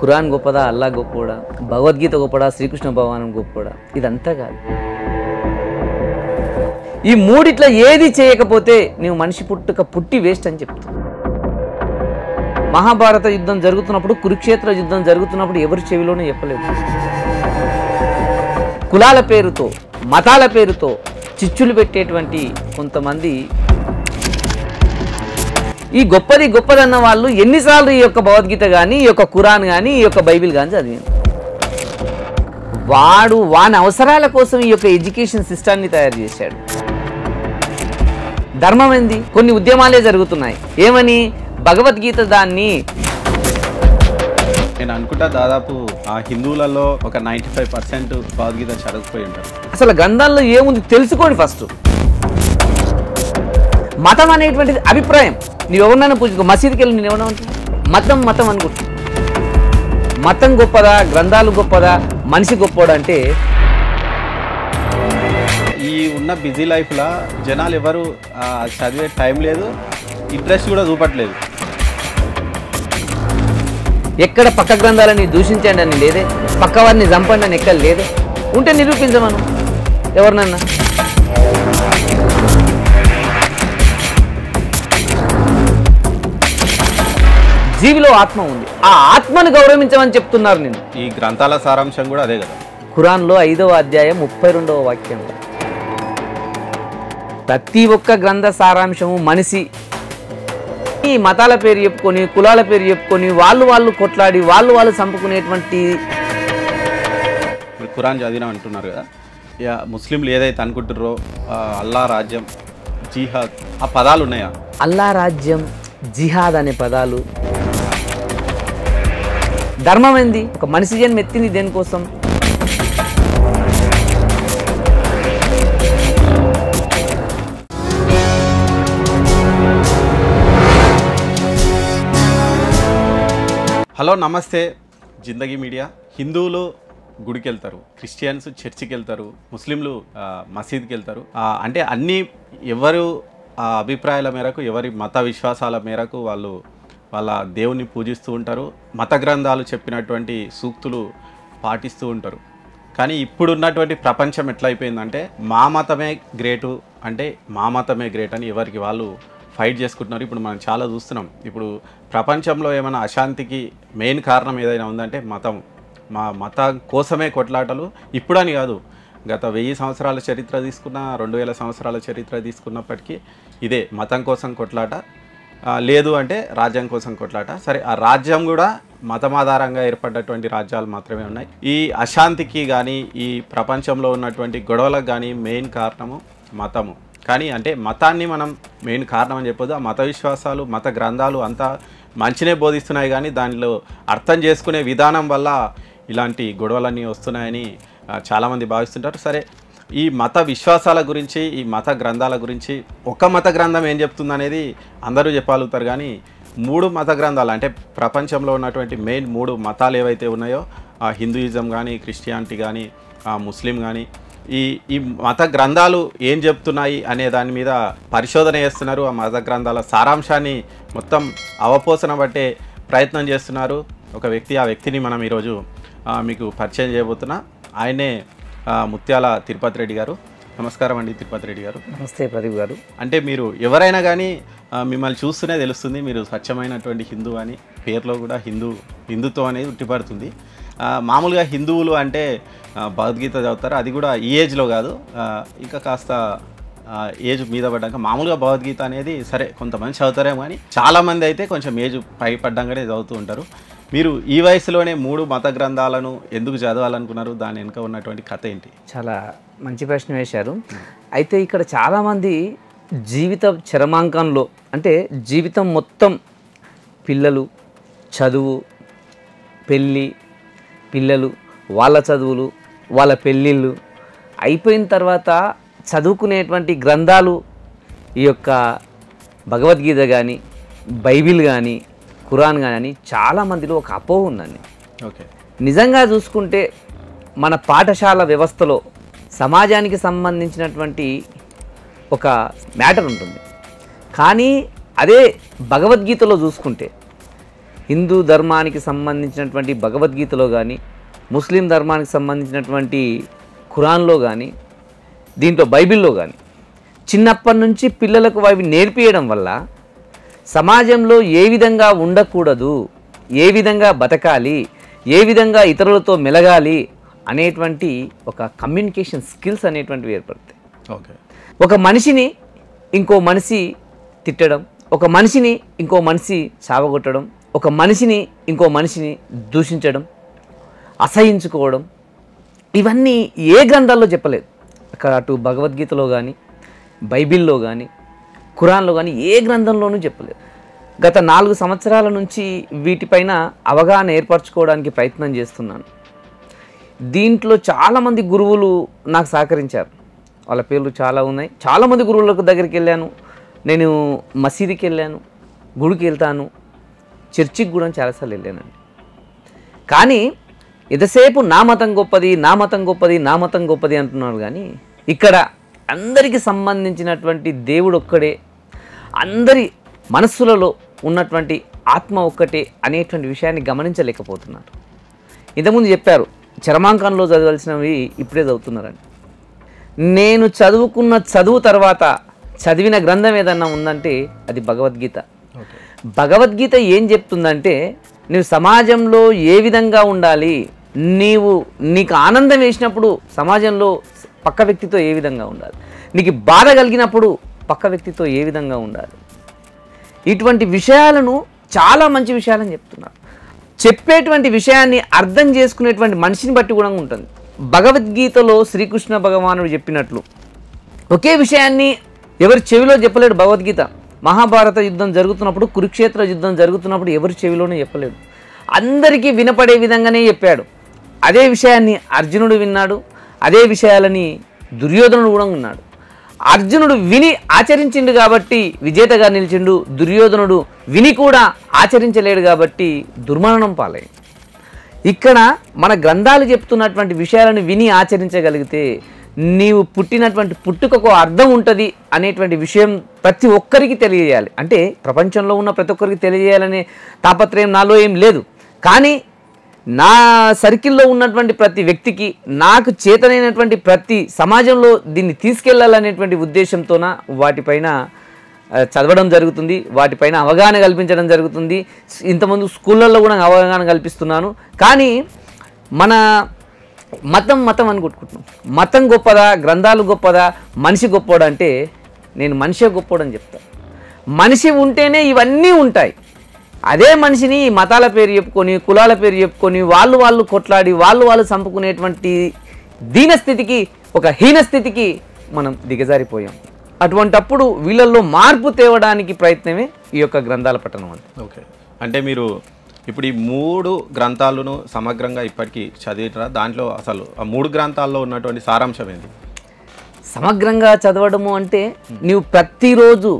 ఖురాన్ గొప్పదా, అల్లా గొప్పడా, భగవద్గీత గొప్పడా, శ్రీకృష్ణ భగవానం గొప్పడా, ఇదంతా కాదు. ఈ మూడిట్లా ఏది చేయకపోతే నీవు మనిషి పుట్టి వేస్ట్ అని చెప్తా. మహాభారత యుద్ధం జరుగుతున్నప్పుడు, కురుక్షేత్ర యుద్ధం జరుగుతున్నప్పుడు ఎవరి చెవిలోనూ చెప్పలేదు. కులాల పేరుతో, మతాల పేరుతో చిచ్చులు పెట్టేటువంటి కొంతమంది ఈ గొప్పదన్న వాళ్ళు ఎన్నిసార్లు ఈ యొక్క భగవద్గీత కానీ, ఈ యొక్క ఖురాన్ కానీ, ఈ యొక్క బైబిల్ కానీ చదివాను. వాని అవసరాల కోసం ఈ యొక్క ఎడ్యుకేషన్ సిస్టాన్ని తయారు చేశాడు. ధర్మం ఏంది? కొన్ని ఉద్యమాలే జరుగుతున్నాయి. ఏమని? భగవద్గీత దాన్ని నేను అనుకుంటా దాదాపు ఆ హిందువులలో ఒక 95% భగవద్గీత చదవకపోయి ఉంటారు. అసలు గ్రంథాల్లో ఏముంది తెలుసుకోండి ఫస్ట్. మతం అనేటువంటిది అభిప్రాయం. నువ్వు ఎవరినైనా పూజకో, మసీదుకి వెళ్ళి నేను ఎవరైనా ఉంటాను మతం అనుకుంటా. మతం గొప్పదా, గ్రంథాలు గొప్పదా, మనిషి గొప్పదా అంటే ఈ ఉన్న బిజీ లైఫ్లో జనాలు ఎవరు చదివే టైం లేదు, ఇంట్రెస్ట్ కూడా చూపట్లేదు. ఎక్కడ పక్క గ్రంథాలని దూషించండి అని లేదే, పక్క వారిని చంపండి అని ఎక్కడ లేదే. ఉంటే నిరూపించమను ఎవరినన్నా. జీవిలో ఆత్మ ఉంది, ఆ ఆత్మను గౌరవించమని చెప్తున్నారు. నేను ఈ గ్రంథాల సారాంశం కూడా అదే కదా. ఖురాన్లో 5వ అధ్యాయం 32వ వాక్యం. ప్రతి ఒక్క గ్రంథ సారాంశము మనిషి ఈ మతాల పేరు చెప్పుకొని, కులాల పేరు చెప్పుకొని, వాళ్ళు కొట్లాడి వాళ్ళు చంపుకునేటువంటి ఖురాన్ చదివినా అంటున్నారు కదా. ముస్లింలు ఏదైతే అనుకుంటున్నారో అల్లా రాజ్యం, జిహాద్, ఆ పదాలు ఉన్నాయా? అల్లా రాజ్యం, జిహాద్ అనే పదాలు. ధర్మం ఏంది? ఒక మనిషి జన్మ ఎత్తింది దేనికోసం? హలో నమస్తే, జిందగీ మీడియా. హిందువులు గుడికి వెళ్తారు, క్రిస్టియన్స్ చర్చికి వెళ్తారు, ముస్లింలు మసీద్కి వెళ్తారు. అంటే అన్నీ ఎవరు అభిప్రాయాల మేరకు, ఎవరి మత విశ్వాసాల మేరకు వాళ్ళు వాళ్ళ దేవుని పూజిస్తూ ఉంటారు. మత గ్రంథాలు చెప్పినటువంటి సూక్తులు పాటిస్తూ ఉంటారు. కానీ ఇప్పుడున్నటువంటి ప్రపంచం ఎట్లయిపోయిందంటే మా మతమే గ్రేటు, అంటే మా మతమే గ్రేట్ అని ఎవరికి వాళ్ళు ఫైట్ చేసుకుంటున్నారు. ఇప్పుడు మనం చాలా చూస్తున్నాం. ఇప్పుడు ప్రపంచంలో ఏమైనా అశాంతికి మెయిన్ కారణం ఏదైనా ఉందంటే మతం. మా మతం కోసమే కొట్లాటలు. ఇప్పుడని కాదు, గత 1000 సంవత్సరాల చరిత్ర తీసుకున్న, 2000 సంవత్సరాల చరిత్ర తీసుకున్నప్పటికీ ఇదే మతం కోసం కొట్లాట. లేదు అంటే రాజ్యం కోసం కొట్లాట. సరే, ఆ రాజ్యం కూడా మతం ఆధారంగా ఏర్పడ్డటువంటి రాజ్యాలు మాత్రమే ఉన్నాయి. ఈ అశాంతికి కానీ, ఈ ప్రపంచంలో ఉన్నటువంటి గొడవలకు కానీ మెయిన్ కారణము మతము. కానీ అంటే మతాన్ని మనం మెయిన్ కారణం అని చెప్పొద్దు. ఆ మత విశ్వాసాలు, మత గ్రంథాలు అంతా మంచినే బోధిస్తున్నాయి, కానీ దానిలో అర్థం చేసుకునే విధానం వల్ల ఇలాంటి గొడవలన్నీ వస్తున్నాయని చాలామంది భావిస్తుంటారు. సరే, ఈ మత విశ్వాసాల గురించి, ఈ మత గ్రంథాల గురించి ఒక మత గ్రంథం ఏం చెప్తుంది అనేది అందరూ చెప్పగలుగుతారు. కానీ 3 మత గ్రంథాలు, అంటే ప్రపంచంలో ఉన్నటువంటి మెయిన్ 3 మతాలు ఏవైతే ఉన్నాయో, హిందూయిజం కానీ, క్రిస్టియానిటీ కానీ, ముస్లిం కానీ, ఈ మత గ్రంథాలు ఏం చెప్తున్నాయి అనే దాని మీద పరిశోధన చేస్తున్నారు. ఆ మత గ్రంథాల సారాంశాన్ని మొత్తం అవపోసన బట్టే ప్రయత్నం చేస్తున్నారు ఒక వ్యక్తి. ఆ వ్యక్తిని మనం ఈరోజు మీకు పరిచయం చేయబోతున్నా. ఆయనే ముత్యాల తిరుపతి రెడ్డి గారు. నమస్కారం అండి తిరుపతి రెడ్డి గారు. నమస్తే ప్రదీప్ గారు. అంటే మీరు ఎవరైనా కానీ మిమ్మల్ని చూస్తూనే తెలుస్తుంది మీరు స్వచ్ఛమైనటువంటి హిందూ అని. పేరులో కూడా హిందుత్వం అనేది ఉట్టిపడుతుంది. మామూలుగా హిందువులు అంటే భగవద్గీత చదువుతారు, అది కూడా ఈ ఏజ్లో కాదు, ఇంకా కాస్త ఏజ్ మీద పడ్డాక. మామూలుగా భగవద్గీత అనేది సరే కొంతమంది చదువుతారేమో, కానీ చాలామంది అయితే కొంచెం ఏజ్ పై పడ్డాకనే చదువుతూ ఉంటారు. మీరు ఈ వయసులోనే 3 మత గ్రంథాలను ఎందుకు చదవాలనుకున్నారు? దాని వెనుక ఉన్నటువంటి కథ ఏంటి? చాలా మంచి ప్రశ్న వేశారు. అయితే ఇక్కడ చాలామంది జీవిత చరమాంకంలో, అంటే జీవితం మొత్తం పిల్లలు, చదువు, పెళ్ళి, పిల్లలు, వాళ్ళ చదువులు, వాళ్ళ పెళ్ళిళ్ళు అయిపోయిన తర్వాత చదువుకునేటువంటి గ్రంథాలు ఈ యొక్క భగవద్గీత కానీ, బైబిల్ కానీ, ఖురాన్ కానీ చాలామందిలో ఒక అపోహ ఉందండి. ఓకే, నిజంగా చూసుకుంటే మన పాఠశాల వ్యవస్థలో సమాజానికి సంబంధించినటువంటి ఒక మ్యాటర్ ఉంటుంది. కానీ అదే భగవద్గీతలో చూసుకుంటే హిందూ ధర్మానికి సంబంధించినటువంటి భగవద్గీతలో కానీ, ముస్లిం ధర్మానికి సంబంధించినటువంటి ఖురాన్లో కానీ, దీంట్లో బైబిల్లో కానీ చిన్నప్పటి నుంచి పిల్లలకు అవి నేర్పియడం వల్ల సమాజంలో ఏ విధంగా ఉండకూడదు, ఏ విధంగా బతకాలి, ఏ విధంగా ఇతరులతో మెలగాలి అనేటువంటి ఒక కమ్యూనికేషన్ స్కిల్స్ అనేటువంటివి ఏర్పడతాయి. ఓకే. ఒక మనిషిని ఇంకో మనిషి తిట్టడం, ఒక మనిషిని ఇంకో మనిషి చావగొట్టడం, ఒక మనిషిని ఇంకో మనిషిని దూషించడం, అసహించుకోవడం, ఇవన్నీ ఏ గ్రంథాల్లో చెప్పలేదు. అక్కడ అటు భగవద్గీతలో కానీ, బైబిల్లో కానీ, ఖురాన్లో కానీ ఏ గ్రంథంలోనూ చెప్పలేదు. గత 4 సంవత్సరాల నుంచి వీటిపైన అవగాహన ఏర్పరచుకోవడానికి ప్రయత్నం చేస్తున్నాను. దీంట్లో చాలామంది గురువులు నాకు సహకరించారు. వాళ్ళ పేర్లు చాలా ఉన్నాయి. చాలామంది గురువులకు దగ్గరికి వెళ్ళాను. నేను మసీదుకి వెళ్ళాను, గుడికి వెళ్తాను, చర్చికి కూడా చాలాసార్లు వెళ్ళానండి. కానీ ఎంతసేపు నా మతం గొప్పది, నా మతం గొప్పది, నా మతం గొప్పది అంటున్నారు. కానీ ఇక్కడ అందరికీ సంబంధించినటువంటి దేవుడు ఒక్కడే, అందరి మనస్సులలో ఉన్నటువంటి ఆత్మ ఒక్కటే అనేటువంటి విషయాన్ని గమనించలేకపోతున్నారు. ఇంతకుముందు చెప్పారు, చరమాంకంలో చదవాల్సినవి ఇప్పుడే చదువుతున్నారండి. నేను చదువుకున్న చదువు తర్వాత చదివిన గ్రంథం ఏదన్నా ఉందంటే అది భగవద్గీత. భగవద్గీత ఏం చెప్తుందంటే, నువ్వు సమాజంలో ఏ విధంగా ఉండాలి, నీకు ఆనందం వేసినప్పుడు సమాజంలో పక్క వ్యక్తితో ఏ విధంగా ఉండాలి, నీకు బాధ కలిగినప్పుడు పక్క వ్యక్తితో ఏ విధంగా ఉండాలి, ఇటువంటి విషయాలను చాలా మంచి విషయాలని చెప్తున్నారు. చెప్పేటువంటి విషయాన్ని అర్థం చేసుకునేటువంటి మనిషిని బట్టి కూడా ఉంటుంది. భగవద్గీతలో శ్రీకృష్ణ భగవానుడు చెప్పినట్లు ఒకే విషయాన్ని ఎవరి చెవిలో చెప్పలేడు. భగవద్గీత మహాభారత యుద్ధం జరుగుతున్నప్పుడు, కురుక్షేత్ర యుద్ధం జరుగుతున్నప్పుడు ఎవరి చెవిలోనే చెప్పలేడు, అందరికీ వినపడే విధంగానే చెప్పాడు. అదే విషయాన్ని అర్జునుడు విన్నాడు, అదే విషయాలని దుర్యోధనుడు కూడా ఉన్నాడు. అర్జునుడు విని ఆచరించిండు కాబట్టి విజేతగా నిలిచిండు, దుర్యోధనుడు విని కూడా ఆచరించలేడు కాబట్టి దుర్మరణం పాలైంది. ఇక్కడ మన గ్రంథాలు చెప్తున్నటువంటి విషయాలను విని ఆచరించగలిగితే నీవు పుట్టినటువంటి పుట్టుకకు అర్థం ఉంటుంది అనేటువంటి విషయం ప్రతి ఒక్కరికి తెలియజేయాలి. అంటే ప్రపంచంలో ఉన్న ప్రతి ఒక్కరికి తెలియజేయాలనే తాపత్రయం నాలో ఏం లేదు. కానీ నా సర్కిల్లో ఉన్నటువంటి ప్రతి వ్యక్తికి, నాకు చేతనైనటువంటి ప్రతి సమాజంలో దీన్ని తీసుకెళ్లాలనేటువంటి ఉద్దేశంతోన వాటిపైన చదవడం జరుగుతుంది, వాటిపైన అవగాహన కల్పించడం జరుగుతుంది. ఇంతకుముందు స్కూళ్ళల్లో కూడా అవగాహన కల్పిస్తున్నాను. కానీ మన మతం అని కొట్టుకుంటున్నాం. మతం గొప్పదా, గ్రంథాలు గొప్పదా, మనిషి గొప్పవాడు అంటే నేను మనిషే గొప్పవాడని చెప్తాను. మనిషి ఉంటేనే ఇవన్నీ ఉంటాయి. అదే మనిషిని మతాల పేరు చెప్పుకొని, కులాల పేరు చెప్పుకొని, వాళ్ళు కొట్లాడి వాళ్ళు చంపుకునేటువంటి దీనస్థితికి, ఒక హీనస్థితికి మనం దిగజారిపోయాం. అటువంటప్పుడు వీళ్ళల్లో మార్పు తేవడానికి ప్రయత్నమే ఈ యొక్క గ్రంథాల పఠనం అంతే. ఓకే. అంటే మీరు ఇప్పుడు ఈ 3 గ్రంథాలను సమగ్రంగా ఇప్పటికీ చదివిరా? దాంట్లో అసలు ఆ 3 గ్రంథాల్లో ఉన్నటువంటి సారాంశం ఏంటి? సమగ్రంగా చదవడము అంటే నీవు ప్రతిరోజు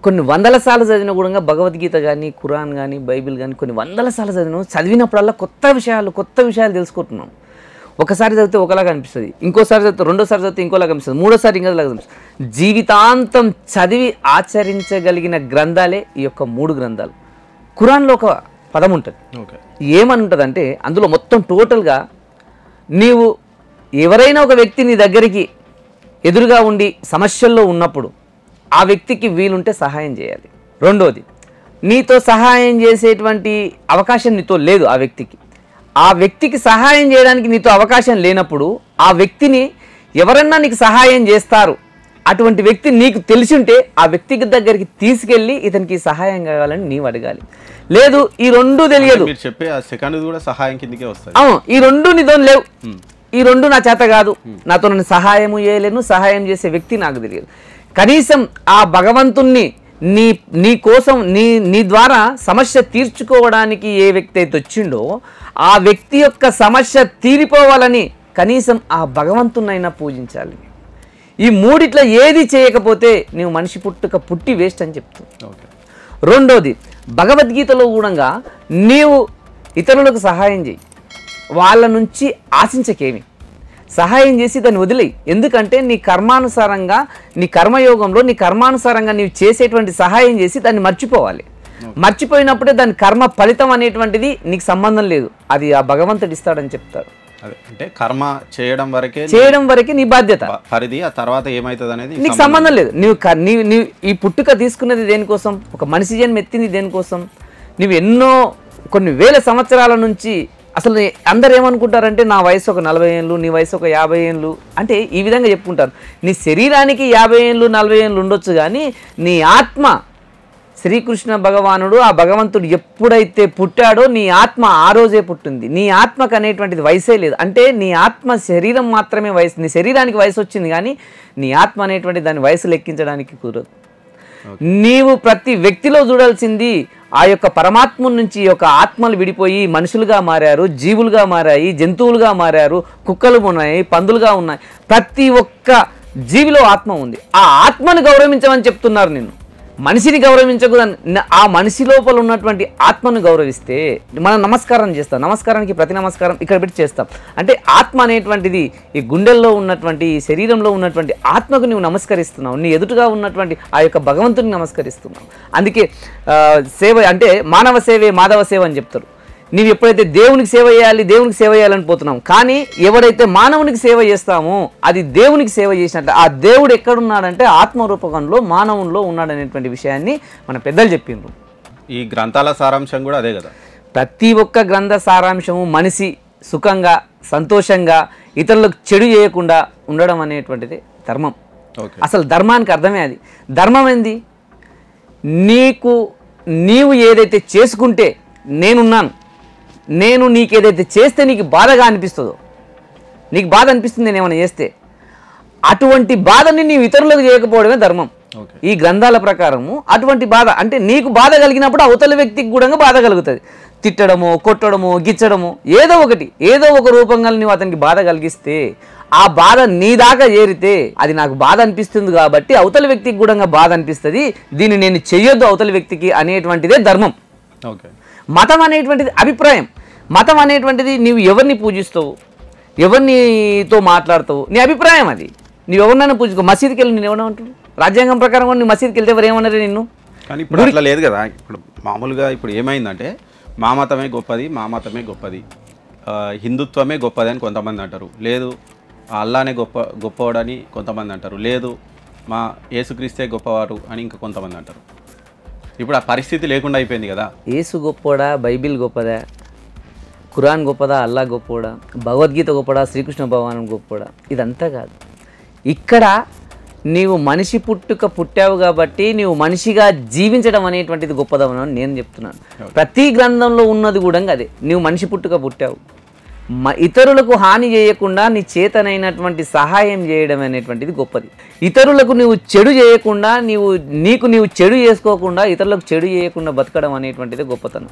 కొన్ని వందల సార్లు చదివిన కూడా భగవద్గీత కానీ, ఖురాన్ కానీ, బైబిల్ కానీ కొన్ని వందల సార్లు చదివినప్పుడల్లా కొత్త విషయాలు తెలుసుకుంటున్నాం. ఒకసారి చదివితే ఒకలాగా అనిపిస్తుంది, ఇంకోసారి చదివితే, రెండోసారి చదివితే ఇంకోలాగా అనిపిస్తుంది, మూడోసారి ఇంకోలాగా అనిపిస్తుంది. జీవితాంతం చదివి ఆచరించగలిగిన గ్రంథాలే ఈ యొక్క 3 గ్రంథాలు. ఖురాన్లో ఒక పదం ఉంటుంది, ఏమని ఉంటుంది అంటే అందులో మొత్తం టోటల్గా నీవు ఎవరైనా ఒక వ్యక్తి నీ దగ్గరికి ఎదురుగా ఉండి సమస్యల్లో ఉన్నప్పుడు ఆ వ్యక్తికి వీలుంటే సహాయం చేయాలి. రెండోది, నీతో సహాయం చేసేటువంటి అవకాశం నీతో లేదు ఆ వ్యక్తికి సహాయం చేయడానికి నీతో అవకాశం లేనప్పుడు ఆ వ్యక్తిని ఎవరన్నా నీకు సహాయం చేస్తారు, అటువంటి వ్యక్తి నీకు తెలిసి ఉంటే ఆ వ్యక్తికి దగ్గరికి తీసుకెళ్ళి ఇతనికి సహాయం కావాలని నీవు అడగాలి. లేదు ఈ 2 తెలియదు, మీరు చెప్పే ఆ సెకండ్ కూడా సహాయం కిందకే వస్తుంది. ఈ 2 నీతో లేవు, ఈ 2 నా చేత కాదు, నాతో నన్ను సహాయము చేయలేను, సహాయం చేసే వ్యక్తి నాకు తెలియదు. కనీసం ఆ భగవంతుణ్ణి నీ కోసం నీ ద్వారా సమస్య తీర్చుకోవడానికి ఏ వ్యక్తి అయితే వచ్చిండో ఆ వ్యక్తి యొక్క సమస్య తీరిపోవాలని కనీసం ఆ భగవంతున్నైనా పూజించాలి. ఈ 3 ఏది చేయకపోతే నీవు మనిషి పుట్టి వేస్ట్ అని చెప్తావు. రెండోది, భగవద్గీతలో కూడా నీవు ఇతరులకు సహాయం చేయి, వాళ్ళ నుంచి ఆశించకేమి, సహాయం చేసి దాన్ని వదిలేయి. ఎందుకంటే నీ కర్మానుసారంగా, నీ కర్మయోగంలో నీ కర్మానుసారంగా నీవు చేసేటువంటి సహాయం చేసి దాన్ని మర్చిపోవాలి. మర్చిపోయినప్పుడే దాని కర్మ ఫలితం అనేటువంటిది నీకు సంబంధం లేదు, అది ఆ భగవంతుడు ఇస్తాడని చెప్తారు. అదే అంటే కర్మ చేయడం వరకే నీ బాధ్యత, పరిధి. ఆ తర్వాత ఏమవుతుంది అనేది నీకు సంబంధం లేదు. నీవు ఈ పుట్టుక తీసుకున్నది దేనికోసం? ఒక మనిషి జన్మ ఎత్తింది దేనికోసం? నువ్వు ఎన్నో కొన్ని వేల సంవత్సరాల నుంచి అసలు అందరు ఏమనుకుంటారంటే నా వయసు ఒక 40 ఏళ్ళు, నీ వయసు ఒక 50 ఏళ్ళు అంటే ఈ విధంగా చెప్పుకుంటారు. నీ శరీరానికి 50 ఏళ్ళు 40 ఏళ్ళు ఉండొచ్చు, కానీ నీ ఆత్మ శ్రీకృష్ణ భగవానుడు ఆ భగవంతుడు ఎప్పుడైతే పుట్టాడో నీ ఆత్మ ఆ రోజే పుట్టింది. నీ ఆత్మకు అనేటువంటిది వయసే లేదు. అంటే నీ ఆత్మ శరీరం మాత్రమే వయసు, నీ శరీరానికి వయసు వచ్చింది కానీ నీ ఆత్మ అనేటువంటి దాని వయసు లెక్కించడానికి కుదరదు. నీవు ప్రతి వ్యక్తిలో చూడాల్సింది ఆ యొక్క పరమాత్మ నుంచి ఈ యొక్క ఆత్మలు విడిపోయి మనుషులుగా మారారు, జీవులుగా మారాయి, జంతువులుగా మారారు, కుక్కలు ఉన్నాయి, పందులుగా ఉన్నాయి. ప్రతి ఒక్క జీవిలో ఆత్మ ఉంది. ఆ ఆత్మను గౌరవించమని చెప్తున్నారు. నిన్ను మనిషిని గౌరవించకూడదు. ఆ మనిషి లోపల ఉన్నటువంటి ఆత్మను గౌరవిస్తే మనం నమస్కారం చేస్తాం. నమస్కారానికి ప్రతి నమస్కారం ఇక్కడ పెట్టి చేస్తాం. అంటే ఆత్మ అనేటువంటిది ఈ గుండెల్లో ఉన్నటువంటి ఈ శరీరంలో ఉన్నటువంటి ఆత్మకు నువ్వు నమస్కరిస్తున్నావు, నీ ఎదుటిగా ఉన్నటువంటి ఆ యొక్క భగవంతుని నమస్కరిస్తున్నావు. అందుకే సేవ అంటే మానవ సేవే మాధవ సేవ అని చెప్తారు. నీవు ఎప్పుడైతే దేవునికి సేవ చేయాలని పోతున్నాం, కానీ ఎవడైతే మానవునికి సేవ చేస్తామో అది దేవునికి సేవ చేసినట్టు. ఆ దేవుడు ఎక్కడున్నాడంటే ఆత్మరూపకంలో మానవుల్లో ఉన్నాడనేటువంటి విషయాన్ని మన పెద్దలు చెప్పిండ్రు. ఈ గ్రంథాల సారాంశం కూడా అదే కదా. ప్రతి ఒక్క గ్రంథ సారాంశము మనిషి సుఖంగా సంతోషంగా ఇతరులకు చెడు చేయకుండా ఉండడం అనేటువంటిది ధర్మం. అసలు ధర్మానికి అర్థమే అది. ధర్మం ఏంది? నీవు ఏదైతే చేసుకుంటే నేనున్నాను, నేను నీకేదైతే చేస్తే నీకు బాధగా అనిపిస్తుందో, నీకు బాధ అనిపిస్తుంది నేను ఏమైనా చేస్తే, అటువంటి బాధని నీవు ఇతరులకు చేయకపోవడమే ధర్మం. ఈ గ్రంథాల ప్రకారము అటువంటి బాధ అంటే నీకు బాధ కలిగినప్పుడు అవతల వ్యక్తికి కూడా బాధ కలుగుతుంది. తిట్టడమో కొట్టడమో గిచ్చడమో ఏదో ఒక రూపంగా నీవు అతనికి బాధ కలిగిస్తే ఆ బాధ నీ దాకా చేరితే అది నాకు బాధ అనిపిస్తుంది కాబట్టి అవతల వ్యక్తికి కూడా బాధ అనిపిస్తుంది, దీన్ని నేను చెయ్యొద్దు అవతల వ్యక్తికి అనేటువంటిదే ధర్మం. మతం అనేటువంటిది అభిప్రాయం. మతం అనేటువంటిది నీవు ఎవరిని పూజిస్తావు, ఎవరినితో మాట్లాడతావు, నీ అభిప్రాయం అది. నువ్వు ఎవరినైనా పూజించుకో. మసీదుకి వెళ్ళి నేను ఎవరైనా అంటున్నావు, రాజ్యాంగం ప్రకారం కూడా నీ మసీదుకి వెళ్తే ఎవరు ఏమన్నారే నిన్ను? కానీ ఇప్పుడు అట్లా లేదు కదా. ఇప్పుడు మామూలుగా ఇప్పుడు ఏమైందంటే మా మతమే గొప్పది, హిందుత్వమే గొప్పది అని కొంతమంది అంటారు. లేదు అల్లానే గొప్పవాడని కొంతమంది అంటారు. లేదు మా యేసుక్రీస్తే గొప్పవారు అని ఇంకా కొంతమంది అంటారు. ఇప్పుడు ఆ పరిస్థితి లేకుండా అయిపోయింది కదా. యేసు గొప్పడా, బైబిల్ గొప్పదా, ఖురాన్ గొప్పదా, అల్లా గొప్పడా, భగవద్గీత గొప్పడా, శ్రీకృష్ణ భగవాన్ గొప్పడా, ఇదంతా కాదు. ఇక్కడ నీవు మనిషి పుట్టావు కాబట్టి నీవు మనిషిగా జీవించడం అనేటువంటిది గొప్పదమని నేను చెప్తున్నాను. ప్రతి గ్రంథంలో ఉన్నది కూడా అదే. నీవు మనిషి పుట్టావు, ఇతరులకు హాని చేయకుండా నీ చేతనైనటువంటి సహాయం చేయడం అనేటువంటిది గొప్పది. ఇతరులకు నువ్వు చెడు చేయకుండా నీవు చెడు చేసుకోకుండా ఇతరులకు చెడు చేయకుండా బతకడం అనేటువంటిది గొప్పతనం.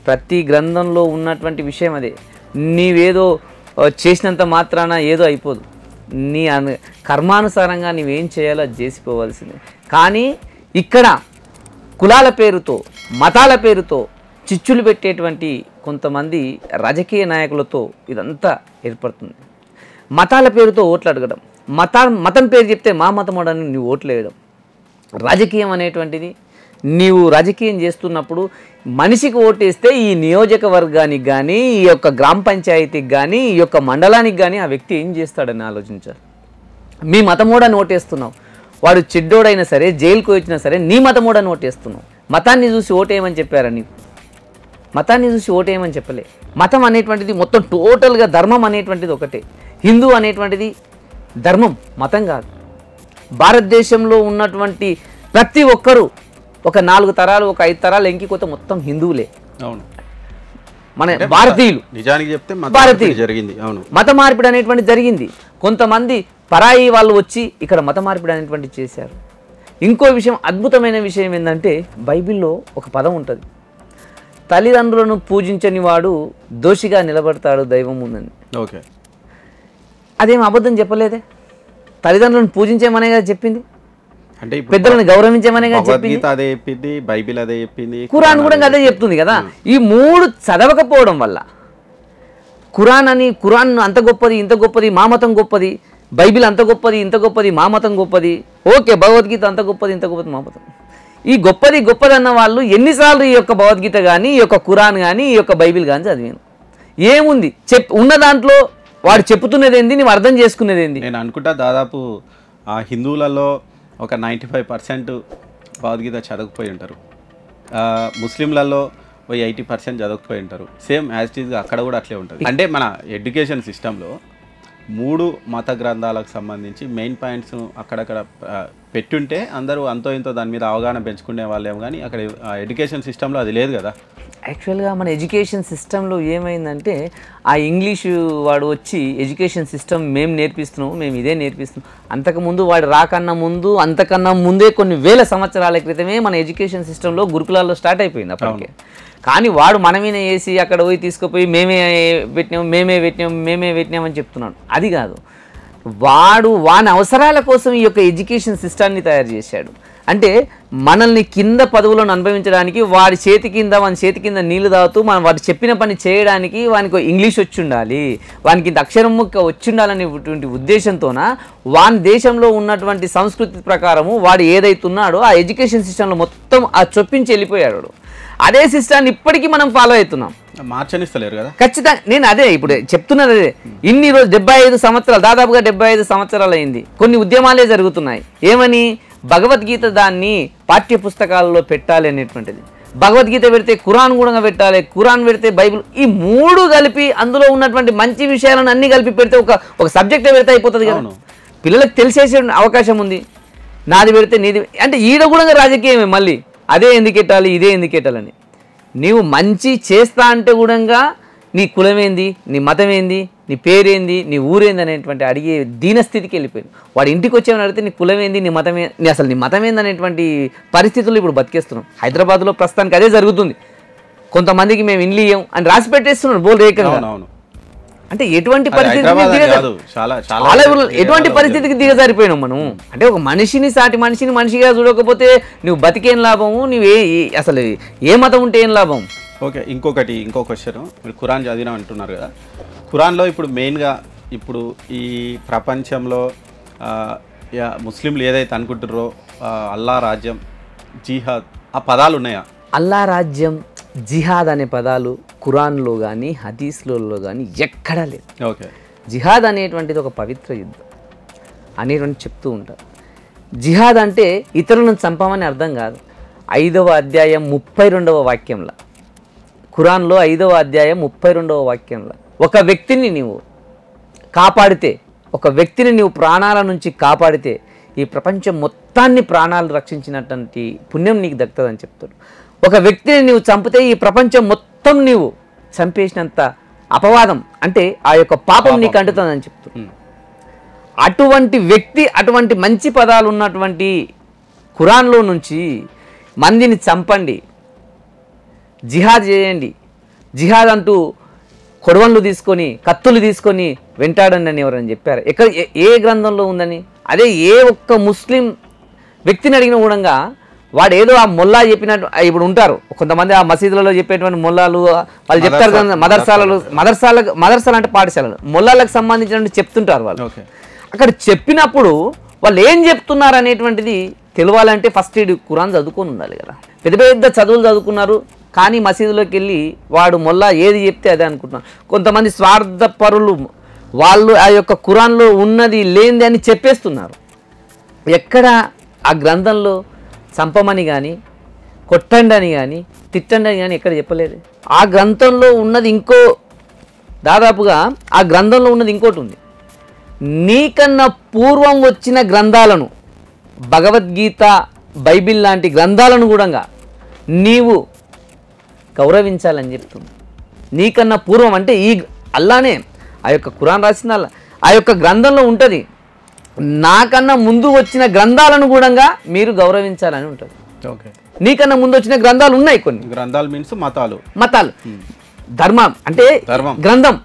ప్రతి గ్రంథంలో ఉన్నటువంటి విషయం అదే. నీవేదో చేసినంత మాత్రాన ఏదో అయిపోదు. నీ కర్మానుసారంగా నీవేం చేయాలో అది చేసిపోవాల్సిందే. కానీ ఇక్కడ కులాల పేరుతో మతాల పేరుతో చిచ్చులు పెట్టేటువంటి కొంతమంది రాజకీయ నాయకులతో ఇదంతా ఏర్పడుతుంది. మతాల పేరుతో ఓట్లు అడగడం, మతం పేరు చెప్తే మా మతమోడని నువ్వు ఓట్లు వేయడం. రాజకీయం అనేటువంటిది నీవు రాజకీయం చేస్తున్నప్పుడు మనిషికి ఓటేస్తే ఈ నియోజకవర్గానికి కానీ ఈ యొక్క గ్రామ పంచాయతీకి కానీ ఈ యొక్క మండలానికి కానీ ఆ వ్యక్తి ఏం చేస్తాడని ఆలోచించాలి. మీ మతమోడని ఓటేస్తున్నావు, వాడు చెడ్డోడైనా సరే జైలుకు వచ్చినా సరే నీ మతమోడని ఓటేస్తున్నావు. మతాన్ని చూసి ఓటేయమని చెప్పారా? నీకు మతాన్ని చూసి ఓటేయమని చెప్పలే. మతం అనేటువంటిది మొత్తం టోటల్గా ధర్మం అనేటువంటిది ఒకటే. హిందూ అనేటువంటిది ధర్మం, మతం కాదు. భారతదేశంలో ఉన్నటువంటి ప్రతి ఒక్కరూ ఒక 4 తరాలు ఒక 5 తరాలు ఎంకిపోతే మొత్తం హిందువులే. అవును, మన భారతీయులు నిజానికి చెప్తే భారతీయులు జరిగింది. అవును, మత మార్పిడి అనేటువంటి జరిగింది. కొంతమంది పరాయి వాళ్ళు వచ్చి ఇక్కడ మత మార్పిడి అనేటువంటి చేశారు. ఇంకో విషయం, అద్భుతమైన విషయం ఏంటంటే బైబిల్లో ఒక పదం ఉంటుంది, తల్లిదండ్రులను పూజించని వాడు దోషిగా నిలబడతాడు దైవం ఉందని. ఓకే, అదేం అబద్ధం చెప్పలేదే. తల్లిదండ్రులను పూజించేమనే కదా చెప్పింది, అంటే పెద్దలను గౌరవించమనే కదా చెప్పింది. అదే చెప్పింది, బైబిల్ అదే చెప్పింది, ఖురాన్ కూడా అదే చెప్తుంది కదా. ఈ 3 చదవకపోవడం వల్ల ఖురాన్ అంత గొప్పది ఇంత గొప్పది, మా మతం గొప్పది, బైబిల్ అంత గొప్పది ఇంత గొప్పది, మా మతం గొప్పది, ఓకే భగవద్గీత అంత గొప్పది ఇంత గొప్పది, మా మతం. ఈ గొప్పదన్న వాళ్ళు ఎన్నిసార్లు ఈ యొక్క భగవద్గీత కానీ ఈ యొక్క ఖురాన్ కానీ ఈ యొక్క బైబిల్ కానీ చదివాను. ఏముంది ఉన్న దాంట్లో వాడు చెప్పుతున్నది ఏంది, నువ్వు అర్థం చేసుకునేది ఏంది? నేను అనుకుంటా దాదాపు హిందువులలో ఒక 95% భగవద్గీత చదవకపోయి ఉంటారు, ముస్లింలలో 80% చదవకపోయి ఉంటారు. సేమ్ యాజ్ ఇట్ ఈస్గా అక్కడ కూడా అట్లే ఉంటుంది. అంటే మన ఎడ్యుకేషన్ సిస్టంలో 3 మత గ్రంథాలకు సంబంధించి మెయిన్ పాయింట్స్ అక్కడక్కడ పెట్టుంటే అందరూ అంతో ఇంతో దాని మీద అవగాహన పెంచుకునే వాళ్ళేమో, కానీ అక్కడ ఎడ్యుకేషన్ సిస్టంలో అది లేదు కదా. యాక్చువల్గా మన ఎడ్యుకేషన్ సిస్టంలో ఏమైందంటే ఆ ఇంగ్లీషు వాడు వచ్చి ఎడ్యుకేషన్ సిస్టమ్ మేము నేర్పిస్తున్నాము, మేము ఇదే నేర్పిస్తున్నాం. అంతకుముందు వాడు రాకన్నా ముందు అంతకన్నా ముందే కొన్ని వేల సంవత్సరాల క్రితమే మన ఎడ్యుకేషన్ సిస్టంలో గురుకులాల్లో స్టార్ట్ అయిపోయింది అప్పటికే. కానీ వాడు మనమీనే వేసి అక్కడ పోయి తీసుకుపోయి మేమే పెట్టినామని చెప్తున్నాడు. అది కాదు, వాని అవసరాల కోసం ఈ యొక్క ఎడ్యుకేషన్ సిస్టాన్ని తయారు చేశాడు. అంటే మనల్ని కింద పదవులను అనుభవించడానికి వాడి చేతి కింద నీళ్లు తాగుతూ మనం వాడు చెప్పిన పని చేయడానికి వానికి ఇంగ్లీష్ వచ్చి ఉండాలి, వానికి ఇంత అక్షరం ముక్క వచ్చి ఉండాలనేటువంటి ఉద్దేశంతోన వాని దేశంలో ఉన్నటువంటి సంస్కృతి ప్రకారము వాడు ఏదైతున్నాడో ఆ ఎడ్యుకేషన్ సిస్టంలో మొత్తం ఆ చొప్పించి వెళ్ళిపోయాడు. అదే సిస్టాన్ని ఇప్పటికీ మనం ఫాలో అవుతున్నాం. మార్చనిస్తలేరు కదా. ఖచ్చితంగా నేను అదే ఇప్పుడు చెప్తున్నది. అదే ఇన్ని రోజు 75 సంవత్సరాలు, దాదాపుగా 75 సంవత్సరాలు అయింది. కొన్ని ఉద్యమాలే జరుగుతున్నాయి. ఏమని? భగవద్గీత దాన్ని పాఠ్య పుస్తకాలలో పెట్టాలి అనేటువంటిది. భగవద్గీత పెడితే ఖురాన్ కూడా పెట్టాలి, ఖురాన్ పెడితే బైబిల్, ఈ 3 కలిపి అందులో ఉన్నటువంటి మంచి విషయాలను అన్ని కలిపి పెడితే ఒక సబ్జెక్టే పెడితే అయిపోతుంది కదా. పిల్లలకు తెలిసేసే అవకాశం ఉంది. నాది పెడితే నీది అంటే ఈడ కూడా రాజకీయమే, మళ్ళీ అదే ఎందుకు పెట్టాలి ఇదే ఎందుకు పెట్టాలని. నీవు మంచి చేస్తా అంటే కూడా నీ కులమేంది, నీ మతమేంది, నీ పేరేంది, నీ ఊరేంది అనేటువంటి అడిగే దీనస్థితికి వెళ్ళిపోయింది. వాడు ఇంటికి వచ్చేవని అడిగితే నీ కులమేంది, నీ మతమేంది అనేటువంటి పరిస్థితులు ఇప్పుడు బతికేస్తున్నాం. హైదరాబాద్లో ప్రస్తుతానికి అదే జరుగుతుంది. కొంతమందికి మేము ఇండ్లు ఇయ్యం అని రాసి పెట్టేస్తున్నాడు బోల్ రేఖంగా. అంటే ఎటువంటి పరిస్థితికి దిగజారిపోయినాం మనం. అంటే ఒక సాటి మనిషిని మనిషిగా చూడకపోతే నువ్వు బతికేం లాభము, నువ్వు అసలు ఏ మతం ఉంటే ఏం లాభం? ఓకే, ఇంకో క్వశ్చన్. మీరు ఖురాన్ చదివినా అంటున్నారు కదా, ఖురాన్లో ఇప్పుడు మెయిన్గా ఇప్పుడు ఈ ప్రపంచంలో ముస్లింలు ఏదైతే అనుకుంటున్నారో అల్లా రాజ్యం, జిహాద్, ఆ పదాలు ఉన్నాయా? అల్లా రాజ్యం, జిహాద్ అనే పదాలు ఖురాన్లో కానీ హదీస్లలో కానీ ఎక్కడా లేదు. ఓకే, జిహాద్ అనేటువంటిది ఒక పవిత్ర యుద్ధం అనేటువంటి చెప్తూ ఉంటారు. జిహాద్ అంటే ఇతరులను చంపమని అర్థం కాదు. 5వ అధ్యాయం 32వ వాక్యంలో, ఖురాన్లో 5వ అధ్యాయం 32వ వాక్యంలో, ఒక వ్యక్తిని నీవు కాపాడితే, ఒక వ్యక్తిని నీవు ప్రాణాల నుంచి కాపాడితే ఈ ప్రపంచం మొత్తాన్ని ప్రాణాలు రక్షించినటువంటి పుణ్యం నీకు దక్కుతుందని చెప్తాడు. ఒక వ్యక్తిని నీవు చంపితే ఈ ప్రపంచం మొత్తం నీవు చంపేసినంత అపవాదం అంటే ఆ యొక్క పాపం నీకు అంటుతుందని చెప్తాడు. అటువంటి వ్యక్తి, అటువంటి మంచి పదాలు ఉన్నటువంటి ఖురాన్లో నుంచి మందిని చంపండి, జిహాద్ చేయండి, జిహాద్ అంటూ కొడవన్లు తీసుకొని కత్తులు తీసుకొని వెంటాడండి అని ఎవరని చెప్పారు? ఏ గ్రంథంలో ఉందని? అదే ఏ ఒక్క ముస్లిం వ్యక్తిని అడిగిన కూడా వాడు ఏదో ఆ మొల్లా చెప్పినట్టు, ఇప్పుడు ఉంటారు కొంతమంది ఆ మసీదులలో చెప్పేటువంటి మొల్లాలు, వాళ్ళు చెప్తారు కదా, మదర్సాలు అంటే పాఠశాలలు, మొల్లాలకు సంబంధించినట్టు చెప్తుంటారు వాళ్ళు. అక్కడ చెప్పినప్పుడు వాళ్ళు ఏం చెప్తున్నారు అనేటువంటిది తెలియాలంటే ఫస్ట్ ఇది ఖురాన్ చదువుకొని ఉండాలి కదా. పెద్ద పెద్ద చదువులు చదువుకున్నారు కానీ మసీదులోకి వెళ్ళి వాడు మొల్లా ఏది చెప్తే అదే అనుకుంటున్నారు. కొంతమంది స్వార్థపరులు, వాళ్ళు ఆ యొక్క ఖురాన్లో ఉన్నది లేనిది అని చెప్పేస్తున్నారు. ఎక్కడ ఆ గ్రంథంలో చంపమని కానీ కొట్టండి అని కానీ తిట్టండి అని కానీ ఎక్కడ చెప్పలేదు. ఆ గ్రంథంలో ఉన్నది దాదాపుగా ఆ గ్రంథంలో ఉన్నది ఇంకోటి ఉంది. నీకన్నా పూర్వం వచ్చిన గ్రంథాలను, భగవద్గీత, బైబిల్ లాంటి గ్రంథాలను కూడా నీవు గౌరవించాలని చెప్తుంది. నీకన్నా పూర్వం అంటే ఈ అల్లానే, ఆ యొక్క ఖురాన్ రాసిన అల్లా ఆ యొక్క గ్రంథంలో ఉంటుంది. నాకన్నా ముందు వచ్చిన గ్రంథాలను కూడా మీరు గౌరవించాలని ఉంటుంది. నీకన్నా ముందు వచ్చిన గ్రంథాలు ఉన్నాయి, కొన్ని గ్రంథాలు మీన్స్ మతాలు, ధర్మం అంటే గ్రంథం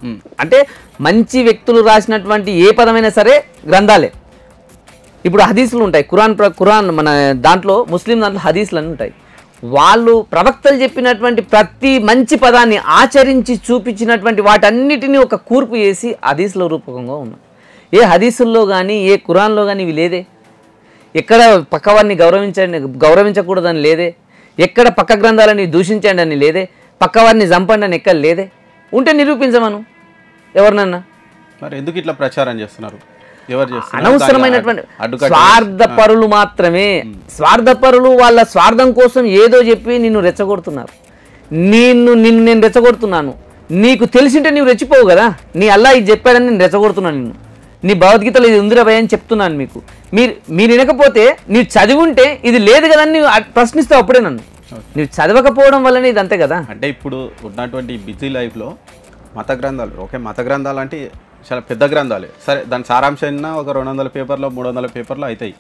అంటే మంచి వ్యక్తులు రాసినటువంటి ఏ పదమైనా సరే గ్రంథాలే. ఇప్పుడు హదీసులు ఉంటాయి, ఖురాన్ మన దాంట్లో ముస్లిం దాంట్లో హదీసులు అని ఉంటాయి. వాళ్ళు ప్రవక్తలు చెప్పినటువంటి ప్రతి మంచి పదాన్ని ఆచరించి చూపించినటువంటి వాటన్నిటినీ ఒక కూర్పు చేసి హదీసుల రూపకంగా ఉన్నాయి. ఏ హదీసుల్లో కానీ ఏ ఖురాన్లో కానీ ఇవి లేదే. ఎక్కడ పక్కవారిని గౌరవించకూడదని లేదే, ఎక్కడ పక్క గ్రంథాలని దూషించండి అని లేదే, పక్కవారిని చంపండి అని ఎక్కడ లేదే. ఉంటే నిరూపించమను ఎవరినన్నా. మరి ఎందుకు ఇట్లా ప్రచారం చేస్తున్నారు? ఎవరు చేస్తున్నారు? అనవసరమైనటువంటి స్వార్థపరులు మాత్రమే. స్వార్థపరులు వాళ్ళ స్వార్థం కోసం ఏదో చెప్పి నిన్ను రెచ్చగొడుతున్నారు. నేను రెచ్చగొడుతున్నాను, నీకు తెలిసింటే నువ్వు రెచ్చిపోవు కదా. నీ అల్లా ఇది చెప్పాడని నేను రెచ్చగొడుతున్నాను నిన్ను. నీ భగవద్గీతలో ఇది ఉందిరా భయ అని చెప్తున్నాను మీకు. మీరు వినకపోతే నీవు చదివి ఉంటే ఇది లేదు కదా అని ప్రశ్నిస్తావు అప్పుడే నన్ను. నువ్వు చదవకపోవడం వల్లనే ఇది అంతే కదా. అంటే ఇప్పుడు ఉన్నటువంటి బిజీ లైఫ్లో మత గ్రంథాలు, ఓకే మత గ్రంథాలు అంటే చాలా పెద్ద గ్రంథాలే, సరే దాని సారాంశం ఒక 200 పేపర్లో 300 పేపర్లో అవుతాయి.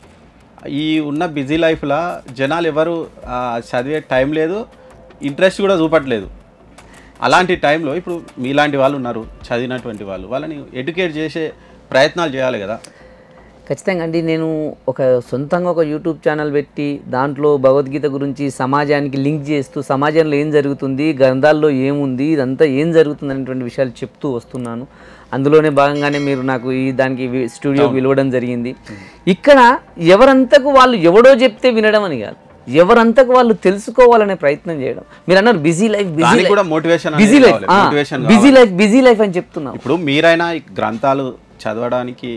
ఈ ఉన్న బిజీ లైఫ్లో జనాలు ఎవరు చదివే టైం లేదు, ఇంట్రెస్ట్ కూడా చూపట్లేదు. అలాంటి టైంలో ఇప్పుడు మీలాంటి వాళ్ళు ఉన్నారు, చదివినటువంటి వాళ్ళు, వాళ్ళని ఎడ్యుకేట్ చేసే ప్రయత్నాలు చేయాలి కదా. ఖచ్చితంగా అండి. నేను సొంతంగా ఒక యూట్యూబ్ ఛానల్ పెట్టి దాంట్లో భగవద్గీత గురించి సమాజానికి లింక్ చేస్తూ సమాజంలో ఏం జరుగుతుంది, గ్రంథాల్లో ఏముంది, ఇదంతా ఏం జరుగుతుంది అనేటువంటి విషయాలు చెప్తూ వస్తున్నాను. అందులోనే భాగంగానే మీరు నాకు దానికి స్టూడియోకి పిలవడం జరిగింది. ఇక్కడ ఎవరంతకు వాళ్ళు ఎవడో చెప్తే వినడం అని కాదు, ఎవరంతకు వాళ్ళు తెలుసుకోవాలనే ప్రయత్నం చేయడం. మీరు అన్నారు బిజీ లైఫ్ బిజీ లైఫ్ అని చెప్తున్నారు. ఇప్పుడు మీరైనా గ్రంథాలు చదవడానికి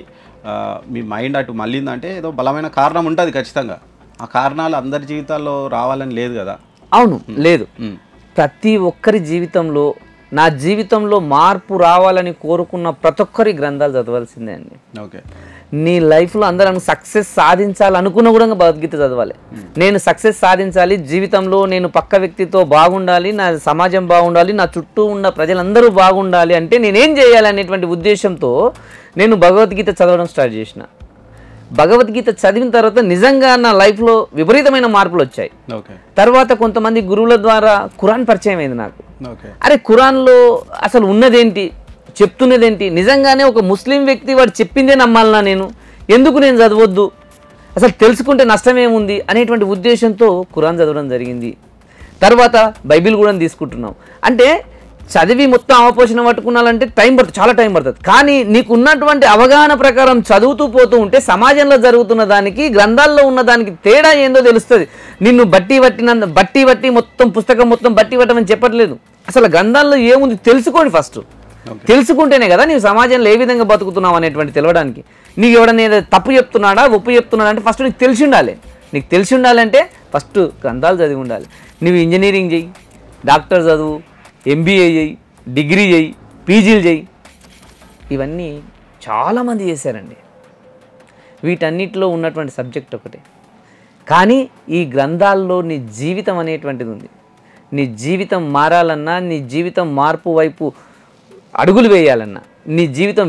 మీ మైండ్ అటు మళ్ళీందంటే ఏదో బలమైన కారణం ఉంటుంది ఖచ్చితంగా. ఆ కారణాలు అందరి జీవితాల్లో రావాలని లేదు కదా. అవును, లేదు. ప్రతి ఒక్కరి జీవితంలో, నా జీవితంలో మార్పు రావాలని కోరుకున్న ప్రతి ఒక్కరి గ్రంథాలు చదవాల్సిందే అండి. ఓకే, నీ లైఫ్లో అందరూ సక్సెస్ సాధించాలనుకున్న కూడా భగవద్గీత చదవాలి. నేను సక్సెస్ సాధించాలి జీవితంలో, నేను పక్క వ్యక్తితో బాగుండాలి, నా సమాజం బాగుండాలి, నా చుట్టూ ఉన్న ప్రజలందరూ బాగుండాలి అంటే నేనేం చేయాలి అనేటువంటి ఉద్దేశంతో నేను భగవద్గీత చదవడం స్టార్ట్ చేసిన. భగవద్గీత చదివిన తర్వాత నిజంగా నా లైఫ్లో విపరీతమైన మార్పులు వచ్చాయి. తర్వాత కొంతమంది గురువుల ద్వారా ఖురాన్ పరిచయం అయింది నాకు. అరే ఖురాన్లో అసలు ఉన్నదేంటి, చెప్తున్నదేంటి, నిజంగానే ఒక ముస్లిం వ్యక్తి వాడు చెప్పిందే నమ్మాలన్నా నేను, ఎందుకు నేను చదవద్దు, అసలు తెలుసుకుంటే నష్టమేముంది అనేటువంటి ఉద్దేశంతో ఖురాన్ చదవడం జరిగింది. తర్వాత బైబిల్ కూడా తీసుకుంటున్నాం. అంటే చదివి మొత్తం అవపోషణ పట్టుకున్నాలంటే చాలా టైం పడుతుంది. కానీ నీకు ఉన్నటువంటి అవగాహన ప్రకారం చదువుతూ పోతూ ఉంటే సమాజంలో జరుగుతున్న దానికి గ్రంథాల్లో ఉన్న దానికి తేడా ఏందో తెలుస్తుంది. నిన్ను బట్టి మొత్తం పుస్తకం మొత్తం బట్టి పట్టమని చెప్పట్లేదు. అసలు గ్రంథాల్లో ఏముంది తెలుసుకోండి. ఫస్ట్ తెలుసుకుంటేనే కదా నీవు సమాజంలో ఏ విధంగా బతుకుతున్నావు అనేటువంటి తెలవడానికి. నీకు ఎవడన్నా తప్పు చెప్తున్నాడా ఒప్పు చెప్తున్నాడా అంటే ఫస్ట్ నీకు తెలిసి ఉండాలి. నీకు తెలిసి ఉండాలంటే ఫస్ట్ గ్రంథాలు చదివి ఉండాలి. నువ్వు ఇంజనీరింగ్ చెయ్యి, డాక్టర్ చదువు, ఎంబీఏ చేయి, డిగ్రీ చేయి, పీజీలు చేయి, ఇవన్నీ చాలామంది చేశారండి. వీటన్నిటిలో ఉన్నటువంటి సబ్జెక్ట్ ఒకటే. కానీ ఈ గ్రంథాల్లో నీ జీవితం అనేటువంటిది ఉంది. నీ జీవితం మారాలన్నా, నీ జీవితం మార్పు వైపు అడుగులు వేయాలన్నా, నీ జీవితం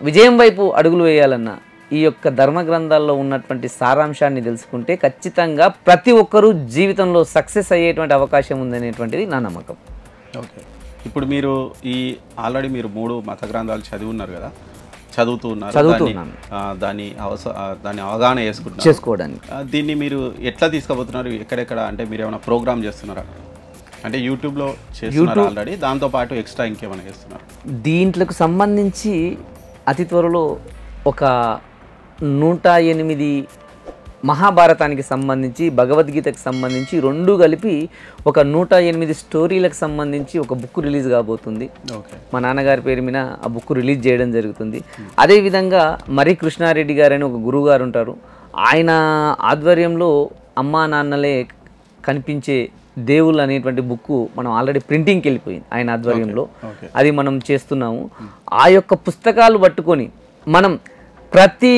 విజయం వైపు అడుగులు వేయాలన్నా ఈ యొక్క ధర్మ గ్రంథాల్లో ఉన్నటువంటి సారాంశాన్ని తెలుసుకుంటే ఖచ్చితంగా ప్రతి ఒక్కరూ జీవితంలో సక్సెస్ అయ్యేటువంటి అవకాశం ఉందనేటువంటిది నా నమ్మకం. ఓకే, ఇప్పుడు మీరు ఆల్రెడీ మీరు 3 మత గ్రంథాలు చదివి ఉన్నారు కదా, చదువుతున్నాను. దాని అవగాహన చేసుకోవడానికి దీన్ని మీరు ఎట్లా తీసుకుపోతున్నారు? ఎక్కడెక్కడ అంటే మీరు ఏమైనా ప్రోగ్రామ్ చేస్తున్నారా? అంటే యూట్యూబ్లో చేస్తున్నారు ఆల్రెడీ, దాంతోపాటు ఎక్స్ట్రా ఇంకేమైనా చేస్తున్నారు? దీంట్లకు సంబంధించి అతి త్వరలో ఒక 108 మహాభారతానికి సంబంధించి, భగవద్గీతకు సంబంధించి 2 కలిపి ఒక 108 స్టోరీలకు సంబంధించి ఒక బుక్ రిలీజ్ కాబోతుంది. మా నాన్నగారి పేరు మీద ఆ బుక్ రిలీజ్ చేయడం జరుగుతుంది. అదేవిధంగా మరి కృష్ణారెడ్డి గారు అని ఒక గురువు గారు ఉంటారు. ఆయన ఆధ్వర్యంలో అమ్మా నాన్నలే కనిపించే దేవుళ్ళు అనేటువంటి బుక్ మనం ఆల్రెడీ ప్రింటింగ్కి వెళ్ళిపోయింది ఆయన ఆధ్వర్యంలో. అది మనం చేస్తున్నాము. ఆ యొక్క పుస్తకాలు పట్టుకొని మనం ప్రతి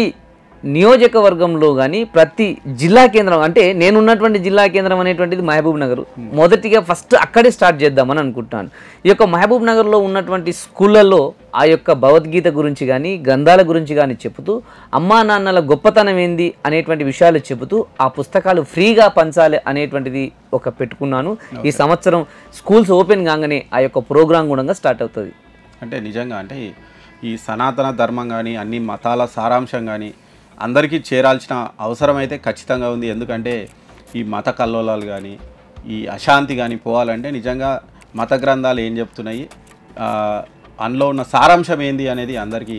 నియోజకవర్గంలో కానీ ప్రతి జిల్లా కేంద్రం, అంటే నేనున్నటువంటి జిల్లా కేంద్రం అనేటువంటిది మహబూబ్ నగర్, మొదటిగా ఫస్ట్ అక్కడే స్టార్ట్ చేద్దామని అనుకుంటున్నాను. ఈ యొక్క మహబూబ్ నగర్లో ఉన్నటువంటి స్కూళ్ళల్లో ఆ యొక్క భగవద్గీత గురించి కానీ గ్రంథాల గురించి కానీ చెబుతూ అమ్మా నాన్నల గొప్పతనం ఏంది అనేటువంటి విషయాలు చెబుతూ ఆ పుస్తకాలు ఫ్రీగా పంచాలి అనేటువంటిది ఒక పెట్టుకున్నాను. ఈ సంవత్సరం స్కూల్స్ ఓపెన్ కాగానే ఆ యొక్క ప్రోగ్రాం కూడా స్టార్ట్ అవుతుంది. అంటే నిజంగా అంటే ఈ సనాతన ధర్మం కానీ అన్ని మతాల సారాంశం కానీ అందరికీ చేరాల్సిన అవసరం అయితే ఖచ్చితంగా ఉంది. ఎందుకంటే ఈ మత కల్లోలాలు కానీ ఈ అశాంతి కానీ పోవాలంటే నిజంగా మత గ్రంథాలు ఏం చెప్తున్నాయి, అందులో ఉన్న సారాంశం ఏంది అనేది అందరికీ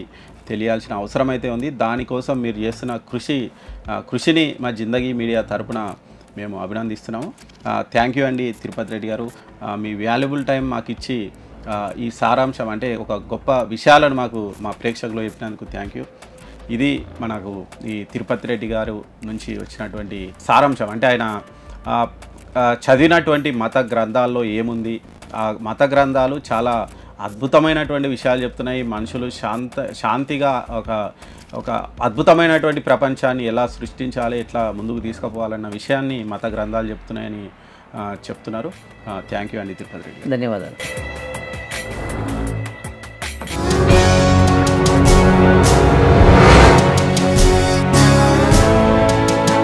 తెలియాల్సిన అవసరం అయితే ఉంది. దానికోసం మీరు చేస్తున్న కృషిని మా జిందగీ మీడియా తరపున మేము అభినందిస్తున్నాము. థ్యాంక్ యూ అండి తిరుపతి రెడ్డి గారు. మీ వాల్యుబుల్ టైం మాకు ఇచ్చి ఈ సారాంశం అంటే ఒక గొప్ప విషయాలను మాకు మా ప్రేక్షకులు చెప్పినందుకు థ్యాంక్ యూ. ఇది మనకు ఈ తిరుపతి రెడ్డి గారు నుంచి వచ్చినటువంటి సారాంశం. అంటే ఆయన చదివినటువంటి మత గ్రంథాల్లో ఏముంది, ఆ మత గ్రంథాలు చాలా అద్భుతమైనటువంటి విషయాలు చెప్తున్నాయి. మనుషులు శాంతిగా ఒక అద్భుతమైనటువంటి ప్రపంచాన్ని ఎలా సృష్టించాలి, ఎట్లా ముందుకు తీసుకుపోవాలన్న విషయాన్ని మత గ్రంథాలు చెప్తున్నాయని చెప్తున్నారు. థ్యాంక్ యూ అండి తిరుపతి రెడ్డి. ధన్యవాదాలు.